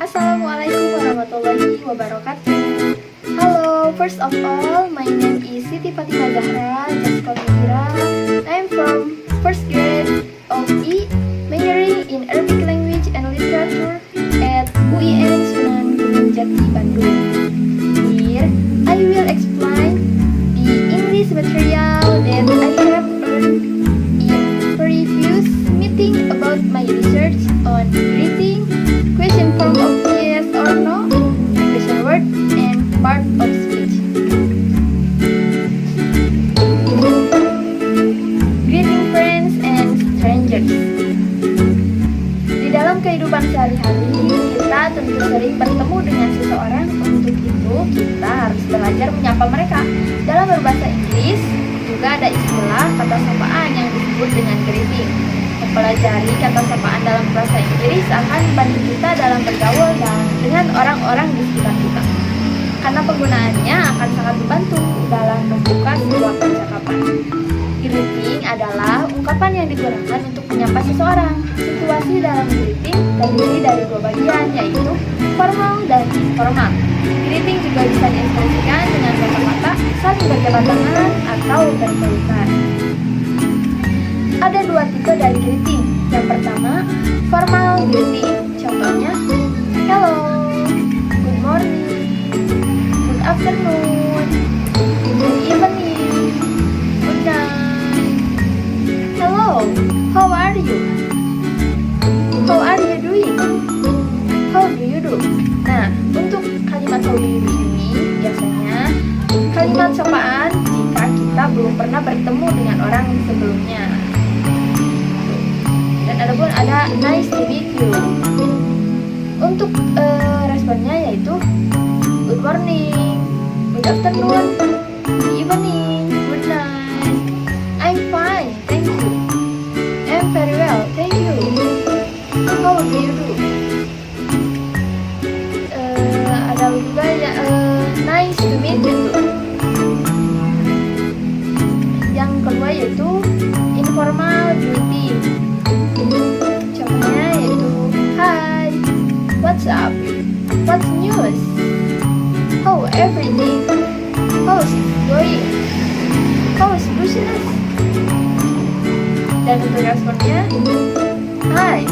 Assalamualaikum warahmatullahi wabarakatuh. Hello, first of all, my name is Siti Fatimah Zahra Jaskonira. I'm from first grade of E, majoring in Arabic language and literature at UIN Sunan Gunung Jati, Bandung. Here, I will explain the English material that I have learned in previous meeting about my research on greeting, question form of yes or no, question word, and part of speech. Greeting friends and strangers. Di dalam kehidupan sehari-hari, kita tentu sering bertemu dengan seseorang. Untuk itu, kita harus belajar menyapa mereka. Dalam berbahasa Inggris, juga ada istilah kata sapaan yang disebut dengan greeting. Mempelajari kata sapaan dalam bahasa Inggris akan membantu kita dalam bergaul dengan orang-orang di sekitar kita. Karena penggunaannya akan sangat membantu dalam membuka sebuah percakapan. Greeting adalah ungkapan yang digunakan untuk menyapa seseorang. Situasi dalam greeting terdiri dari dua bagian, yaitu formal dan informal. Greeting juga bisa diekspresikan dengan kata-kata, saling berjabat tangan, atau berpelukan. Ada dua tipe dari greeting. Yang pertama, formal greeting. Contohnya, hello, good morning, good afternoon, good evening, good night. Hello, how are you? How are you doing? How do you do? Nah, untuk kalimat how do you do ini biasanya kalimat sapaan jika kita belum pernah bertemu dengan orang sebelumnya. Dan adapun ada nice to meet you. Untuk responnya yaitu good morning, good afternoon, good evening, good night. I'm fine, thank you. I'm very well, thank you. How do you do? Ada juga ya nice to meet you too. Yang kedua yaitu informal greeting. Contohnya yaitu hi, what's up, what's news, how everything, how's it going, how's business. Dan untuk responnya hi,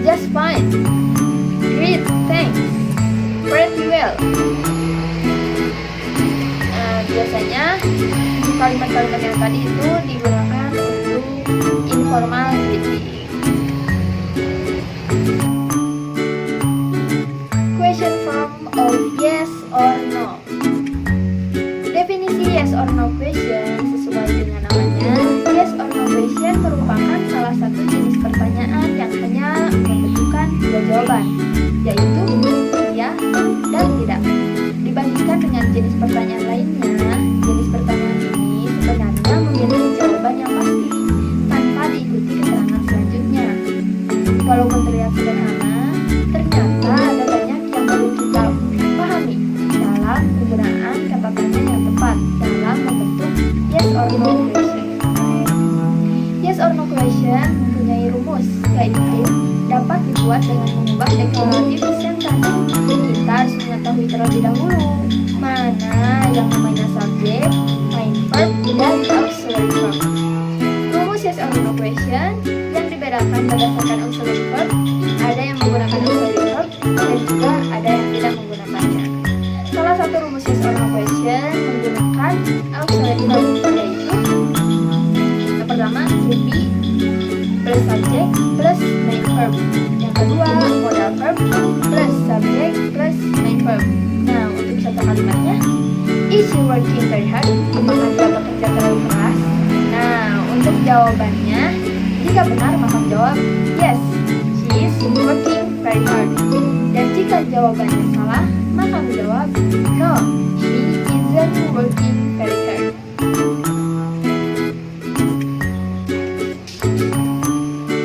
just fine, great, thanks, pretty well. Biasanya kalimat-kalimat yang tadi itu digunakan untuk informal greeting. Question form of yes or no. Definisi yes or no question sesuai dengan namanya. Yes or no question merupakan salah satu jenis pertanyaan yang hanya membutuhkan dua jawaban, yaitu ya dan tidak. Dibandingkan dengan jenis pertanyaan lainnya, jenis pertanyaan ini sebenarnya memiliki jawaban yang pasti tanpa diikuti keterangan selanjutnya. Walaupun terlihat sederhana, ternyata ada banyak yang perlu kita pahami dalam penggunaan kata tanya yang tepat dalam membentuk yes or no question. Yes or no question mempunyai rumus, yaitu dapat dibuat dengan mengubah declarative sentence. Kita harus mengetahui terlebih dahulu mana yang namanya subjek, main verb, dan auxiliary verb. Rumus yes or no question yang dibedakan berdasarkan auxiliary verb, ada yang menggunakan auxiliary verb dan juga ada yang tidak menggunakannya. Salah satu rumus yes or no question menggunakan auxiliary verb, yaitu yang pertama to be plus subjek plus main verb. Yang kedua modal verb plus subjek plus main verb. Nah, untuk satu kalimatnya, is she working very hard? Apakah dia bekerja terlalu keras? Nah, untuk jawabannya, jika benar maka jawab yes, she is working very hard. Dan jika jawabannya salah, maka menjawab no, she isn't working very hard.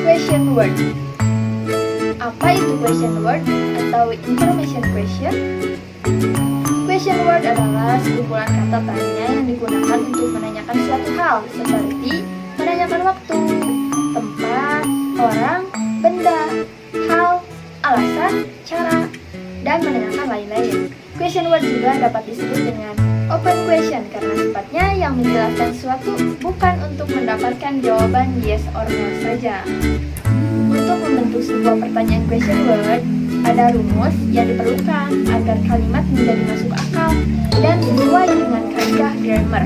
Question word. Apa itu question word atau information question? Question word adalah sekumpulan kata tanya yang digunakan untuk menanyakan suatu hal, seperti menanyakan waktu, tempat, orang, benda, hal, menanyakan lain-lain. Question word juga dapat disebut dengan open question karena sifatnya yang menjelaskan sesuatu, bukan untuk mendapatkan jawaban yes or no saja. Untuk membentuk sebuah pertanyaan question word, ada rumus yang diperlukan agar kalimat menjadi masuk akal dan sesuai dengan kaidah grammar.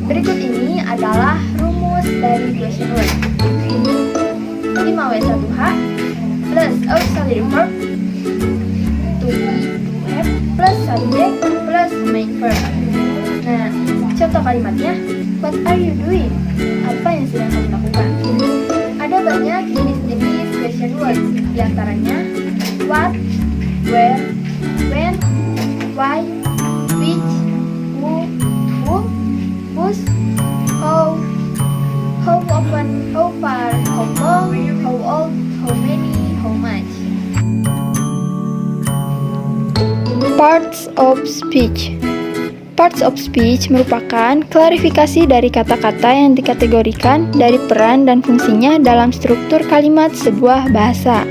Berikut ini adalah rumus dari question word. 5W1H plus auxiliary verb, to be, to have, plus subject, plus main verb. Nah, contoh kalimatnya, what are you doing? Apa yang sedang kamu lakukan? Ada banyak jenis-jenis question word, diantaranya what, where, when, why, which, who, whose, how often, how far, how long, how old, how many, how much. Parts of speech. Parts of speech merupakan klarifikasi dari kata-kata yang dikategorikan dari peran dan fungsinya dalam struktur kalimat sebuah bahasa.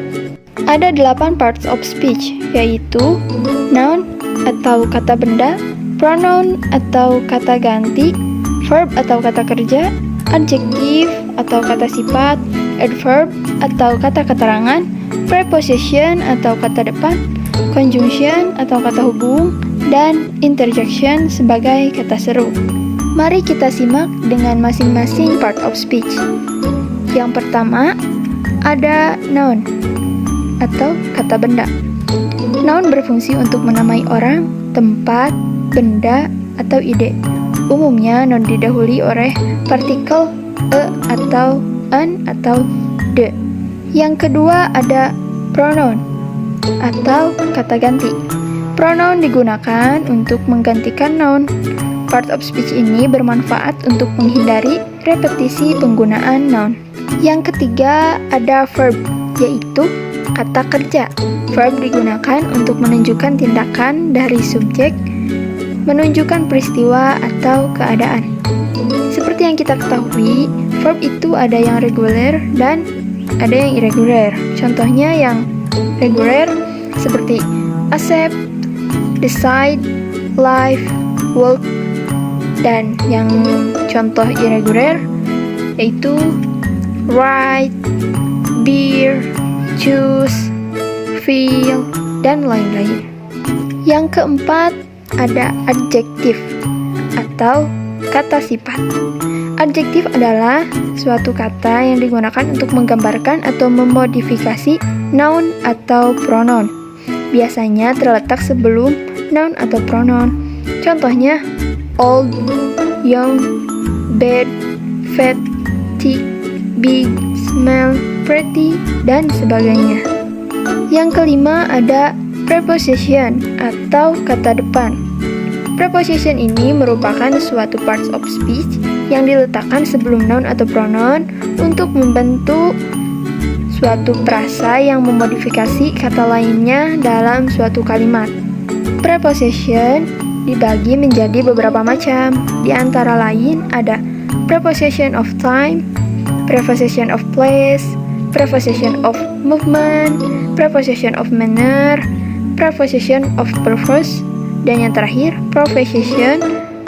Ada 8 parts of speech, yaitu noun atau kata benda, pronoun atau kata ganti, verb atau kata kerja, adjective atau kata sifat, adverb atau kata keterangan, preposition atau kata depan, conjunction atau kata hubung, dan interjection sebagai kata seru. Mari kita simak dengan masing-masing part of speech. Yang pertama, ada noun atau kata benda. Noun berfungsi untuk menamai orang, tempat, benda, atau ide. Umumnya noun didahului oleh partikel e atau an atau de. Yang kedua ada pronoun atau kata ganti. Pronoun digunakan untuk menggantikan noun. Part of speech ini bermanfaat untuk menghindari repetisi penggunaan noun. Yang ketiga ada verb, yaitu kata kerja. Verb digunakan untuk menunjukkan tindakan dari subjek, menunjukkan peristiwa atau keadaan. Seperti yang kita ketahui, verb itu ada yang reguler dan ada yang irregular. Contohnya yang reguler seperti accept, decide, live, work, dan yang contoh irregular yaitu write, bear, choose, feel, dan lain-lain. Yang keempat ada adjektif atau kata sifat. Adjektif adalah suatu kata yang digunakan untuk menggambarkan atau memodifikasi noun atau pronoun. Biasanya terletak sebelum noun atau pronoun. Contohnya old, young, bad, fat, thick, big, small, pretty, dan sebagainya. Yang kelima ada preposition atau kata depan. Preposition ini merupakan suatu parts of speech yang diletakkan sebelum noun atau pronoun untuk membentuk suatu frasa yang memodifikasi kata lainnya dalam suatu kalimat. Preposition dibagi menjadi beberapa macam. Di antara lain ada preposition of time, preposition of place, preposition of movement, preposition of manner, preposition of purpose, dan yang terakhir preposition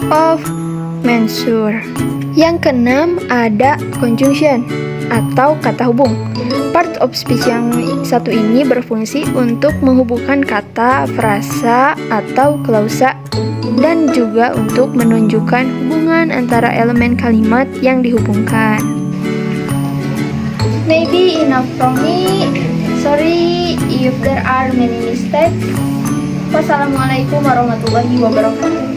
of measure. Yang keenam ada conjunction atau kata hubung. Part of speech yang satu ini berfungsi untuk menghubungkan kata, frasa, atau klausa, dan juga untuk menunjukkan hubungan antara elemen kalimat yang dihubungkan. Maybe enough from me. Sorry if there are many mistakes. Wassalamualaikum warahmatullahi wabarakatuh.